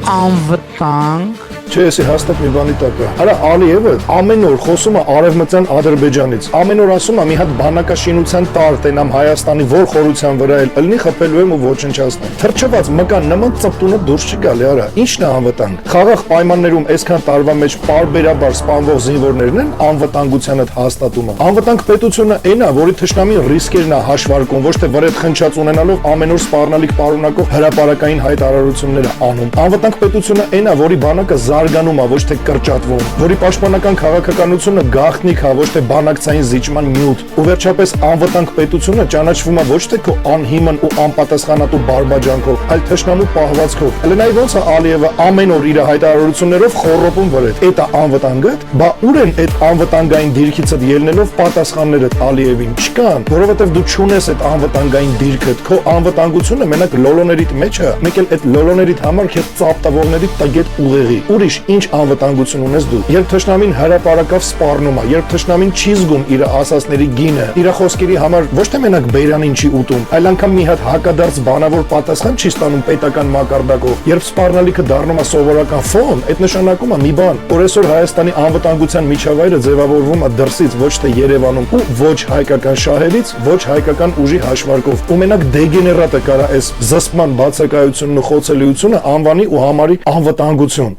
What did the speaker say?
անվտանգ Չէ, էսի հաստատ մի բանի տակ է։ Արա Ալիևը ամեն օր խոսում է արևմտյան Ադրբեջանից։ Ամեն օր ասում է մի հատ բանակաշինության տար տենամ Հայաստանի որ խորության վրա էլ ըլնի խփելու եմ ու ոչնչացնեմ։ Թրջված մկան նման ծպտունը դուրս չգալի, արա։ Ի՞նչն է անվտանգ։ Խաղաղ պայմաններում այսքան տարվա մեջ պարբերաբար սպանվող զինվորներն են անվտանգությանը հաստատումը։ Անվտանգ պետությունը այն է, որի թշնամի ռիսկերն է հաշվարկում, ոչ թե վրետ խնչած ունենալով ամեն օր սպառնալիք պարունակող հրապարակային հայտարարություններ անում։ Անվտանգ պետությունը այն է, որի բանակը զարգանում է, ոչ թե կրճատվում, որի պաշտպանական քաղաքականությունը գաղտնիք է, ոչ թե բանակցային զիջման նյութ։ Ու վերջապես անվտանգ պետությունը ճանաչվում է ոչ թե քո անհիմն ու անպատասխանատու բարբաջանքով, այլ թշնամու պահվածքով։ Հələ նայ ոնց է Ալիևը ամեն օր իր հայտարարություններով խոռոպում վրետ։ Էդ է անվտանգը, բա ուր են այդ անվտանգային դիրքիցդ ելնելով պատասխաններդ Ալիևին չկան, որովհետև դու չունես այդ անվտանգային դիրքը, քո անվտանգությունը մենակ լոլոներիդ մեջ է, մեկ էլ այդ լոլոներիդ համար քեզ ծապտավորների տագետ ուղեղի։ Ուրիշ ինչ անվտանգություն ունես դու։ Երբ թշնամին հրապարակավ սպառնում է, երբ թշնամին չի զգում իր ասածների գինը, իր խոսքերի համար ոչ թե մենակ բերանին չի ուտում, այլ անգամ մի հատ հակադարձ բանավոր պատասխան չի ստանում պետական մակարդակով, երբ սպառնալիքը դառնում է սովորական ֆոն, այդ նշանակում է մի բան, որ այսօր Հայաստանի անվտանգության միջավայրը ձևավորվում է դրսից, ոչ թե Երևանում, ու ոչ հայկական շահերից, ոչ հայկական ուժի հաշվարկով։ Ու մենակ դեգեներատը կարա այս զսպման բացակայությունն ու խոցելիությունը անվանի ու համարի անվտանգություն։